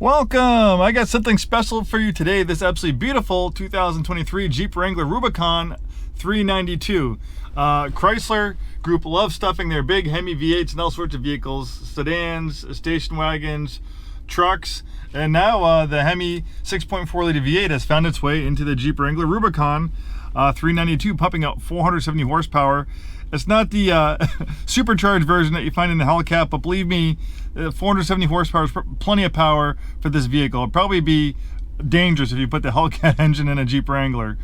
Welcome! I got something special for you today. This absolutely beautiful 2023 Jeep Wrangler Rubicon 392. Chrysler Group loves stuffing their big Hemi V8s and all sorts of vehicles, sedans, station wagons, trucks, and now the Hemi 6.4 liter V8 has found its way into the Jeep Wrangler Rubicon 392, pumping out 470 horsepower. It's not the supercharged version that you find in the Hellcat, but believe me, 470 horsepower is plenty of power for this vehicle. It'd probably be dangerous if you put the Hellcat engine in a Jeep Wrangler.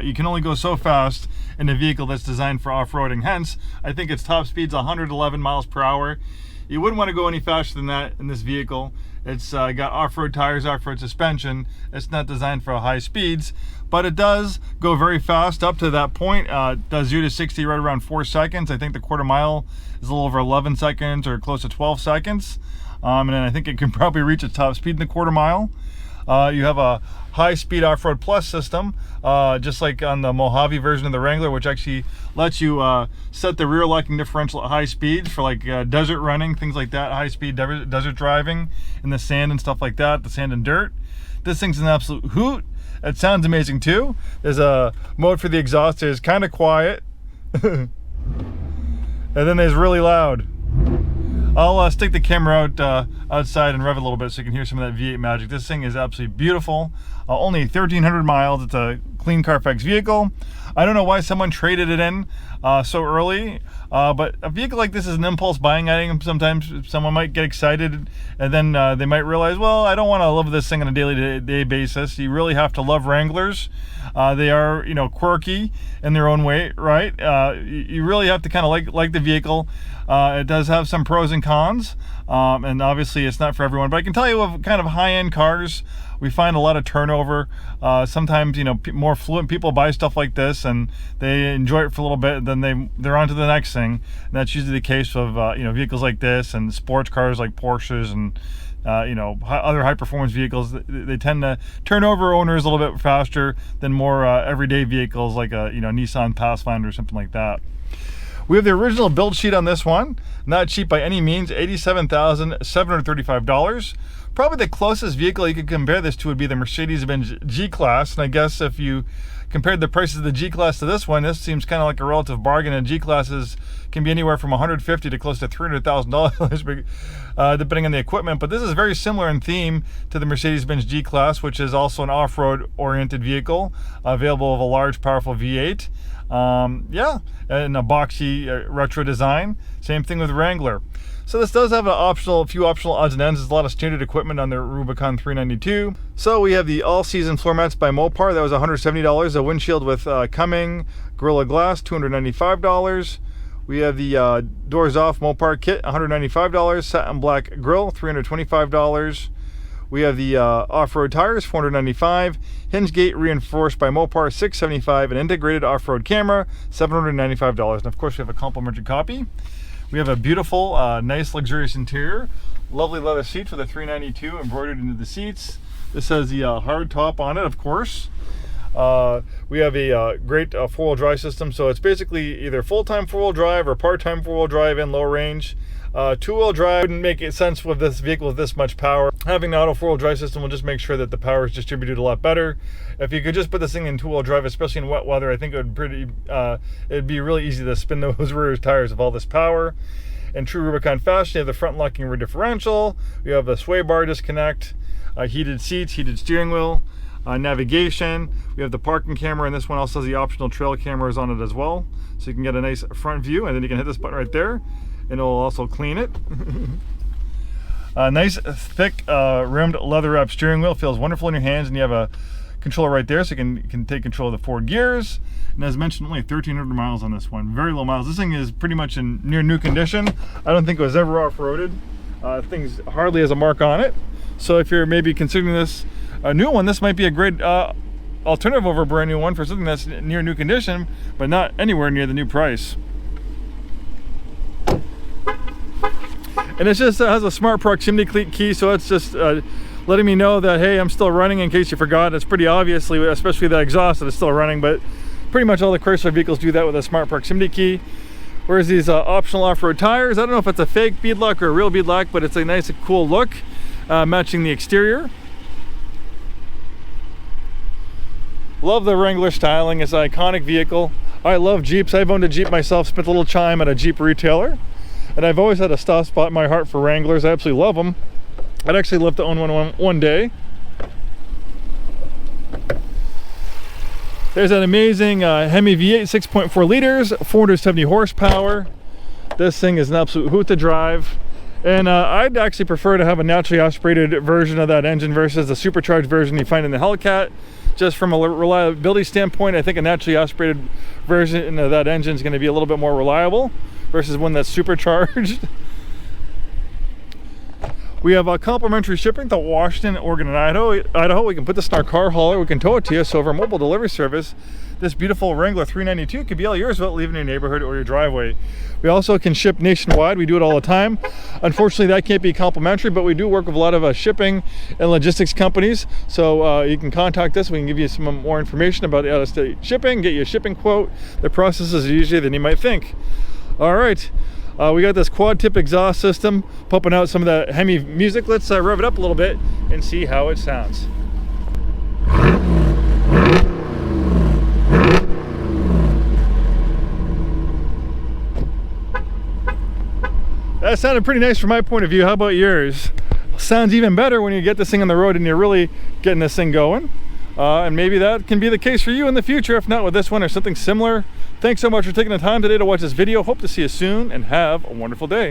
You can only go so fast in a vehicle that's designed for off-roading. Hence, I think its top speed's 111 miles per hour. You wouldn't want to go any faster than that in this vehicle. It's got off-road tires, off-road suspension. It's not designed for high speeds, but it does go very fast up to that point. It does 0 to 60 right around 4 seconds. I think the quarter mile is a little over 11 seconds or close to 12 seconds. And then I think it can probably reach its top speed in the quarter mile. You have a high-speed off-road plus system, just like on the Mojave version of the Wrangler, which actually lets you set the rear locking differential at high speeds for like desert running, things like that, high-speed desert driving in the sand and stuff like that, the sand and dirt. This thing's an absolute hoot. It sounds amazing too. There's a mode for the exhaust. It's kind of quiet, and then there's really loud. I'll stick the camera out outside and rev it a little bit so you can hear some of that V8 magic. This thing is absolutely beautiful. Only 1,300 miles. It's a clean Carfax vehicle. I don't know why someone traded it in so early, but a vehicle like this is an impulse buying item. Sometimes someone might get excited and then they might realize, well, I don't want to live this thing on a daily basis. You really have to love Wranglers. They are, quirky in their own way, right? You really have to kind of like the vehicle. It does have some pros and cons, and obviously it's not for everyone, but I can tell you with kind of high-end cars, we find a lot of turnover. Sometimes, more fluent people buy stuff like this and they enjoy it for a little bit, and then they're on to the next thing. And that's usually the case of, vehicles like this and sports cars like Porsches and other high-performance vehicles. They tend to turn over owners a little bit faster than more everyday vehicles like a Nissan Pathfinder or something like that. We have the original build sheet on this one. Not cheap by any means, $87,735. Probably the closest vehicle you could compare this to would be the Mercedes-Benz G Class. And I guess if you compared the prices of the G Class to this one, this seems kind of like a relative bargain. And G Classes can be anywhere from $150,000 to close to $300,000, depending on the equipment. But this is very similar in theme to the Mercedes-Benz G Class, which is also an off-road oriented vehicle, available with a large, powerful V8. And a boxy retro design. Same thing with Wrangler. So this does have a few optional odds and ends. There's a lot of standard equipment on the Rubicon 392. So we have the all-season floor mats by Mopar. That was $170. A windshield with Cumming Gorilla Glass, $295. We have the doors off Mopar kit, $195. Satin black grille, $325. We have the off-road tires, $495. Hinge gate reinforced by Mopar, $675. An integrated off-road camera, $795. And of course, we have a complimentary copy. We have a beautiful, nice, luxurious interior. Lovely leather seats with a 392 embroidered into the seats. This has the hard top on it, of course. We have a great four-wheel drive system. So it's basically either full-time four-wheel drive or part-time four-wheel drive and low range. Two-wheel drive wouldn't make sense with this vehicle with this much power. Having the auto four-wheel drive system will just make sure that the power is distributed a lot better. If you could just put this thing in two-wheel drive, especially in wet weather, I think it'd be really easy to spin those rear tires with all this power. In true Rubicon fashion, you have the front locking rear differential. You have the sway bar disconnect, heated seats, heated steering wheel, navigation. We have the parking camera, and this one also has the optional trail cameras on it as well. So you can get a nice front view, and then you can hit this button right there, and it'll also clean it. Nice thick rimmed leather wrap steering wheel, feels wonderful in your hands, and you have a controller right there so you can take control of the forward gears. And as mentioned, only 1,300 miles on this one, very low miles. This thing is pretty much in near new condition. I don't think it was ever off-roaded. Things hardly has a mark on it. So if you're maybe considering this a new one, this might be a great alternative over a brand new one for something that's near new condition, but not anywhere near the new price. And it just has a smart proximity key, so it's just letting me know that, hey, I'm still running, in case you forgot. It's pretty obviously, especially the exhaust, that it's still running, but pretty much all the Chrysler vehicles do that with a smart proximity key. Whereas these optional off-road tires, I don't know if it's a fake beadlock or a real beadlock, but it's a nice, cool look. matching the exterior. Love the Wrangler styling. It's an iconic vehicle. I love Jeeps. I've owned a Jeep myself, spent a little time at a Jeep retailer, and I've always had a soft spot in my heart for Wranglers. I absolutely love them. I'd actually love to own one day. There's an amazing Hemi V8, 6.4 liters, 470 horsepower. This thing is an absolute hoot to drive. And I'd actually prefer to have a naturally aspirated version of that engine versus the supercharged version you find in the Hellcat. Just from a reliability standpoint, I think a naturally aspirated version of that engine is going to be a little bit more reliable versus one that's supercharged. We have complimentary shipping to Washington, Oregon, and Idaho. We can put this in our car hauler. We can tow it to you. So over mobile delivery service, this beautiful Wrangler 392 could be all yours without leaving your neighborhood or your driveway. We also can ship nationwide. We do it all the time. Unfortunately, that can't be complimentary, but we do work with a lot of shipping and logistics companies. So you can contact us. We can give you some more information about out-of-state shipping, get you a shipping quote. The process is easier than you might think. All right. We got this quad tip exhaust system pumping out some of the Hemi music. Let's rev it up a little bit and see how it sounds. That sounded pretty nice from my point of view. How about yours? Sounds even better when you get this thing on the road and you're really getting this thing going. And maybe that can be the case for you in the future, if not with this one or something similar. Thanks so much for taking the time today to watch this video. Hope to see you soon and have a wonderful day.